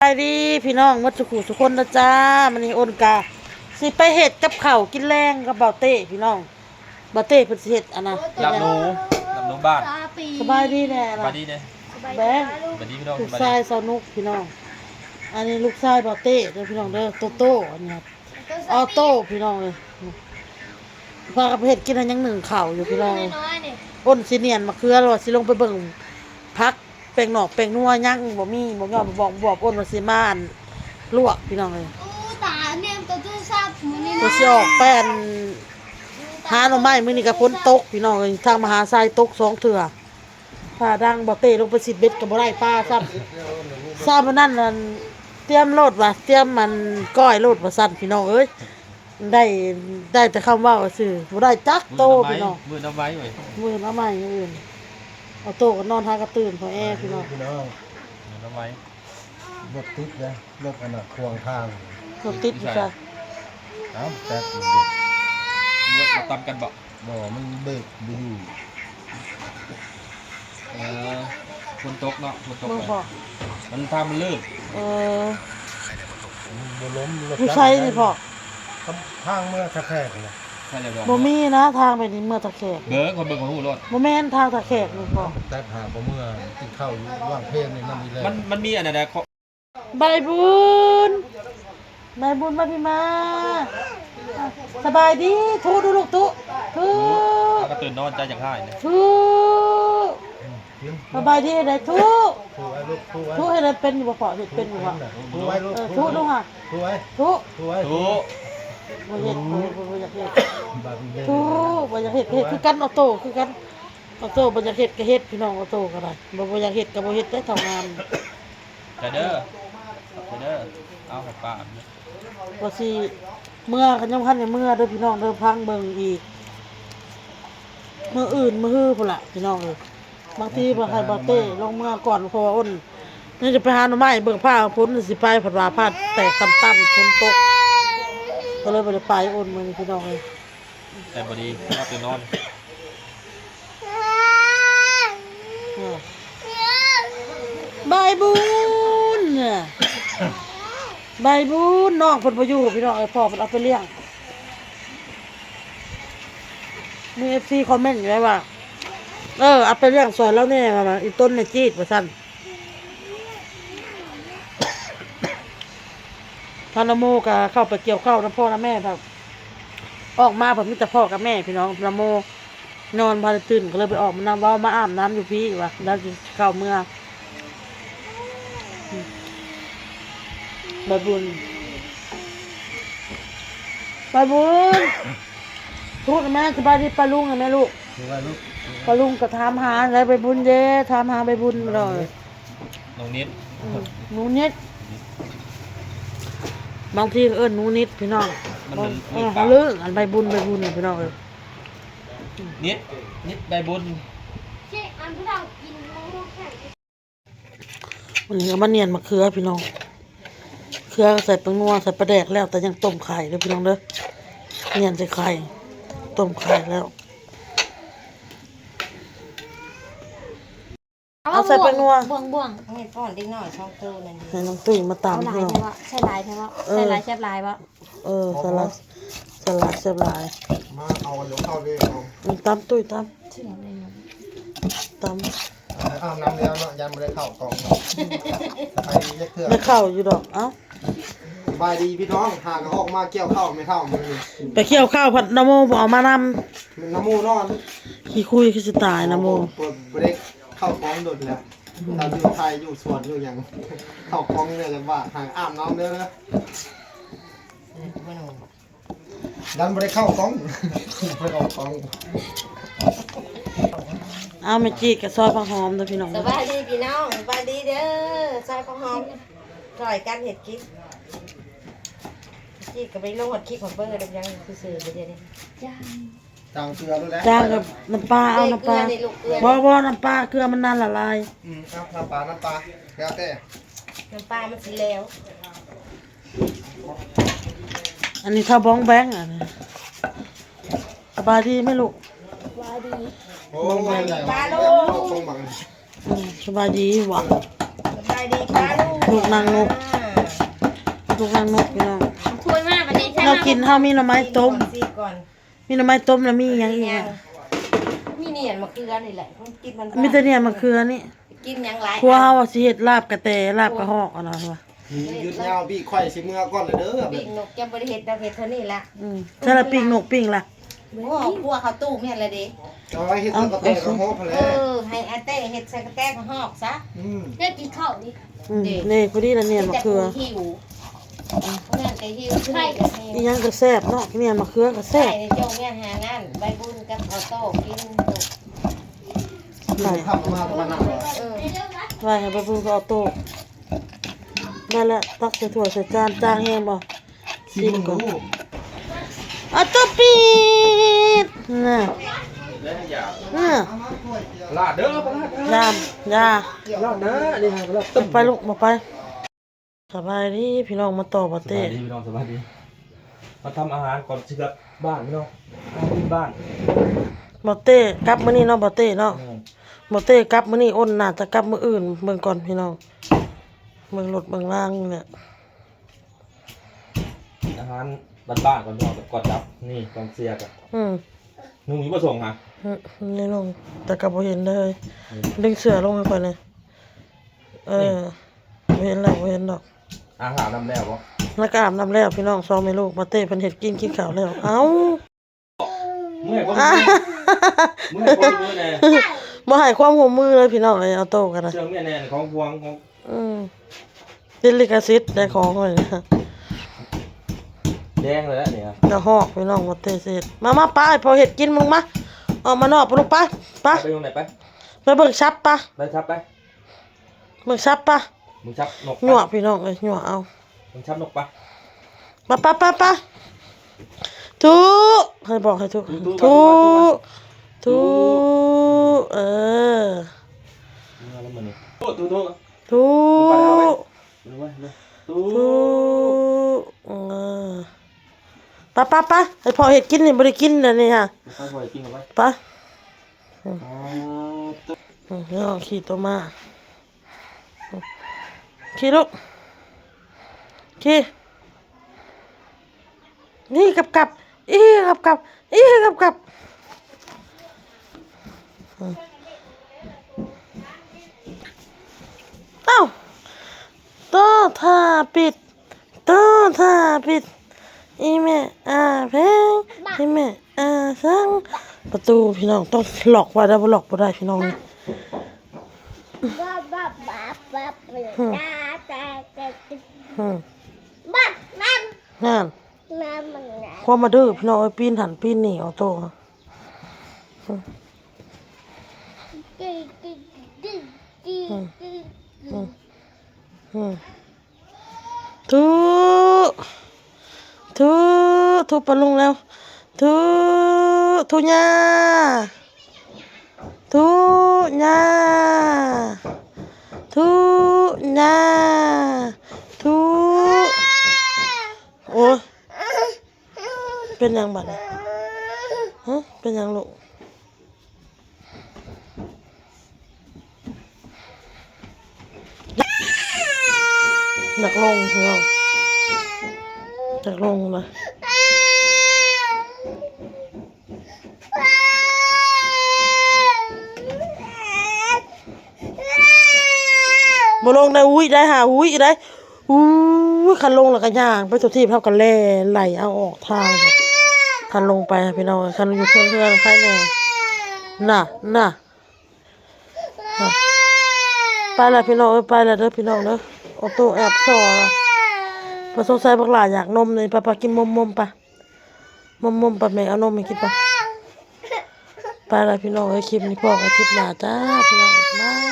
ไปดีพี่น้องมัดสุขุสุคนนะจ้ามันนี่อ้นกาสิไปเห็ดกับข้าวกินแรงกับเบาเต้พี่น้องเบาเต้เพิ่นสิเฮ็ดอันน่ะ หลับหนูบ้าน สบายดีแน่ ส ล่ะ บายดีเนี่ย แบง สบายดีพี่น้อง ลูก สบาย ชาย ดี สาวนุกพี่น้องอันนี้ลูกชายเบาเต้เด้อพี่น้องเด้อโตโต้อันนี้ครับออโต้พี่น้องเลยพากับเฮ็ดกินอันยังหนึ่งข้าวอยู่พี่น้องอ้นสิเนียนมะเขือแล้วว่าสิลงไปเบิ่งพักแป้งนอกแป้งนัวยังบ่มีบ่ยอมบอกอ้นว่าสิมาอันลวกพี่น้องเลย ตาเนี่ยตัวที่ทราบมือนี่ ก็สิออกแป้นหาหน่อไม้มื้อนี้ก็ฝนตกพี่น้องเอ้ยทางมหาไซตก2เทื่อฟ้าดังบ่เตะลงไป10เบ็ดก็บ่ได้ปลาซ้ำซ้ำมันนั่นนั่นเตรียมโลดว่าเตรียมมันก้อยโลดว่าซั่นพี่น้องเอ้ยได้แต่คำว่าซื่อบ่ได้จักโตพี่น้อง มือน้ำไว้เว้ย มื้อเอาใหม่มื้ออื่นเอาโตก็นอนหากระตื่นพอแอพี่น้อง พี่น้อง มือน้ำไว้ รถติดนะรถอันน่ะขวางทาง รถติดอยู่จ้ะ เอ้าแต่เบรก มือเราตำกันบ่ บ่มันเบรกบ่อยู่ เออฝนตกเนาะฝนตก เบิ่ง เลย พ่อ มันทางมันลื่น เออ มันบ่ล้มรถ ผู้ใช้นี่พ่อ ทางเมื่อแคกๆนะ ใช่เลย บ่มีนะทางไปนี่เมื่อตะแคก เบิ้งคนเบิ้งของหูรถ บ่แม่นทางตะแคกนี่พ่อ แต่หาบ่เมื่อกินข้าวอยู่ว่างเพลงนี่นั่นนี่แหละ มันมีอันไหนนะ ใบบุญใบบุญมาพี่มาสบายดีทูดูลูกตุทู แล้วก็ตื่นนอนใจอย่างง่ายเนี่ย ทูสบายดีไดทู ถูไว้ลูกถูไว้ ทูให้ได้เป็นอยู่บ่พอเฮ็ดเป็นอยู่บ่ ถูไว้ลูก ทูลูกฮะ ถูไว้ ทู ถูไว้ ถู บ่เฮ็ดบ่อยากเฮ็ด บาดนี้ ทูบ่อยากเฮ็ดเฮ็ดคือกันออโต้คือกันออโต้บ่อยากเฮ็ดก็เฮ็ดพี่น้องออโต้ก็ได้บ่อยากเฮ็ดก็บ่เฮ็ดได้เท่างาน ใจเด้อใจเด้อเอาหับปาก ว่าสิเมื่อคันยังพันในเมื่อเด้อพี่น้องเด้อพังเบิ่งอีกมื้ออื่นมื้อฮื้อพุ่นล่ะพี่น้องเอ้ยบางทีบ่ให้บ่เต้ลงเมื่อก่อนเพราะว่าอ้นนี่จะไปหาหน่อไม้เบิ่งผ้าฝนสิไปผัดว่าผ้าแตกต่ำๆฝนตกก็เลยบ่ได้ไปอ้นมื้อนี้พี่น้องเอ้ย แต่บดีเราตื่นนอน ใบบุญน่ะใบบุญน้องเพิ่นบ่อยู่พี่น้องเอ้ยพ่อเพิ่นเอาไปเลี้ยงมี FC คอมเมนต์อยู่ไว้ว่าเอาไปเลี้ยงสอนแล้วแน่ว่าอีต้นเนี่ยจี๊ดว่าซั่นพานโมก็เข้าไปเกี่ยวข้าวนํพ่อนํแม่ครับออกมาเพิ่นมีแต่พ่อกับแม่พี่น้องนโมนอนพาตื่นก็เลยไปออกมานำเว้ามาอาบน้ำอยู่พี่ว่าแล้วสิเข้าเมื่อใบบุญใบบุญพูดกับแม่สบายดีปลาลุงกับแม่ลูก ถูไว้ลูก ปลาลุงก็ถามหาอะไรใบบุญเด้ถามหาใบบุญเลย น้องนิด หนูนิดบางทีก็เอิ้นหนูนิดพี่น้อง มัน เขาเลิกอันใบบุญน่ะพี่น้องเอ้ย นิดใบบุญ เจ๊อันที่เรากินมะม่วงแข็ง วันนี้ก็มาเนียนมะเขือพี่น้องเขือใส่ปลางัวใส่ปลาแดกแล้วแต่ยังต้มไข่เลยพี่น้องเด้อเนียนใส่ไข่ต้มไข่แล้วเอาใส่ปลางัว บ่วง ให้ป้อนเล็กน้อยช่องตู้นั่น ให้น้องตุ้ยมา เอา ตำ ลาย พี่น้อง ใช่ปะใช่ลายใช่ปะใช่ลายแซ่บลายปะ สลัดเสียบหลาย มาเอากันยกเข้าเลยเอา ตำตุ้ยต เชื่อเลยนะ ำตำ อ้าวน้ำแล้วเนาะยันไม่ได้เข้ากล่องไปเรียกเพื่อน ไม่เข้าอยู่ดอกเอ้า สบายดีพี่น้องหากระหอกมาเกี่ยวข้าวไม่เท่ามือ ไปเคี่ยวข้าวผัดน้ำโมเอามาน มันน้ำมูนอน ำขี้คุยขี้สตายน้ำโม เปิดเบรกเข้ากองโดดแล้วเราอยู่ไทยอยู่สวนอยู่อย่างเข้ากองเนี่ยจะว่าห่างอาบน้ำเด้อนะดันไม่ได้เข้ากองไม่ออกกอง เอามาจีกับซอยผักหอมเด้อพี่น้อง สบายดีพี่น้องสบายดีเด้อซอยข้าวหอมร่อยกันเห็ดกิ๊กกิ๊กก็ไปลงหัดกิ๊กของเบิ้งอะไรยังซื่อๆไปเดี๋ยวนี้ จางเกลือรู้แล้ว จ้างกับน้ำปลาเอาน้ำปลาบ่น้ำปลาเกลือมันนานละลาย ครับน้ำปลาแล้วแต่ น้ำปลามันสีแล้ว อันนี้ถ้าบ้องแบงอ่ะนี่สบายดีไหมลูก โอ้ยใหญ่ ปลาลูก คงบัง สบายดีหวะ สบายดีปลาลูก ลูกนางนกลูกนางนกพี่น้อง ถ้วยมากวันนี้ใช่ไหม เรากินเฮามีหน่อไม้ต้ม ซีก่อน มีหน่อไม้ต้มแล้วมีหยังอีกอ่ะ มีเนียนมะเขือนี่แหละต้องกินมัน มีแต่เนี่ยมะเขือนี่ กินหยังหลาย ครัวเฮาว่าสิเฮ็ดลาบกระแตลาบกระหอกเอานะว่า ยืดยาวพี่ข่อยสิเมื่อก่อนเลยเด้อ ปีกนกจะบริเฮ็ดดอกเฮ็ดเท่านี้ละ ใช่ละปิ้งนกปิ้งล่ะ โอ้ครัวเขาตู้แม่นละเด้ เอาไว้เฮ็ดกระเตงกระโฮก เอ แล้ว อให้อาเต้เฮ็ดใส่กระแตกหอกซะ เลือกกินข้าวดิ นี่พอดีละเนี่ยมะเขือ แต่หิวเงื่อนไขหิวใช่กับ อีหยังก็แซ่บเนาะเนี่ยมะเขือก็แซ่ ใช่ บ ในเจ้าเนี่ยหางานใบบุญกับออโต้กิน นี่ทำมาประมาณนั้น เออ ไว้ให้ไปพึ่งก็เอาโต๊ะได้แล้วตักใส่ถ้วยใส่จานจางแห้งบ่ ชิมก่อน เอาโต๊ะปิดน่ะ เล่นยาว น่ะ ลาดเด้อปลาลาด ยา ลาดนะนี่ฮะลาด ตึ้ไปลูกมาไปสบายดีพี่น้องมาต่อบ่ ส เต้ บายดีพี่น้องสบายดีมาทำอาหารก่อนสิกลับบ้านพี่น้องมาที่บ้าน บ่เต้กลับมื้อนี้เนาะบ่เต้เนาะบ่เต้กลับมื้อนี้อ้นน่าจะกลับมื้ออื่นเบิ่งก่อนพี่น้องเบิ่งรถเบิ่งล่างเนี่ย อาหารบ้านๆก่อนพี่น้องก่อนจับนี่กองเสียกันนุ่งอยู่บ่ส่งฮะ นี่ลงแต่ก็บ่เห็นเลยดึงเสื้อลงให้ก่อนเลยบ่เห็นแล้วบ่เห็นดอก อาหารน้ำแล้วบ่ แล้วก็อาบน้ำแล้วพี่น้อง2แม่ลูกบ่เต้เพิ่นเฮ็ดกินข้าวแล้วเอ้า เมื่อยบ่เมื่อยบ่แน่ บ่ให้ความร่วมมือเลยพี่น้องเลยเอาโต๊ะกันนะ เชื่องแม่แน่ของพวงของ ติดลิขสิทธิ์ได้ของไว้นะ แดงเลยเนี่ย กระหอกพี่น้องบ่เต้เสร็จมาไปพอเฮ็ดกินมึงมาออกมานอกไปลูกไป ไปตรงไหนไป ไปเบิ่งชับปะ ไปชับไป เบิ่งชับปะ มึงชับนก หยั่วพี่น้องเอ้ยหยั่วเอา มึงชับนกปะ ไปทุให้บอกให้ทุทุเออ แล้วมันนี่ตู้ ทุ ดูไว้เลยตู้ ทุเออไปให้พอเฮ็ดกินนี่บ่ได้กินแล้วนี่ฮะ ไปบ่อยกินกันไว้ ไป ตู้ น้องขี่ตัวมาขี่ลูกขี่นี่กับอีกับเอ้าต่อท่าปิดอีแม่เพลงอีแม่สังประตูพี่น้องต้องล็อกไว้ได้บ่ล็อกบ่ได้พี่น้องนี่ บ้าบ้านั่น น้ำมันไหน ความมาดื้อพี่น้องเอ้ยปีนหันปีนหนีเอาโตมาทุปะลุงแล้วทุญาทุโอ้ยเป็นยังบัดนี้ฮะเป็นยังลูกหนักลงพี่น้องหนักลงนะบ่ลงได้อุ้ยได้หาอุ้ยได้คันลงแล้วก็ย่างไปทุกที่เท่ากันแล่ไหลเอาออกทางคันลงไปพี่น้องคันอยู่เพื่อนใครแน่น่ะไปละพี่น้องไปละเด้อพี่น้องเด้อออโต้แอบซอละพอสงสัยบักหลาอยากนมเลยไปกินมมปะมปะแม่เอานมให้กินปะไปละพี่น้องคลิปนี้พอกับคลิปหน้าจ้าพี่น้องบาย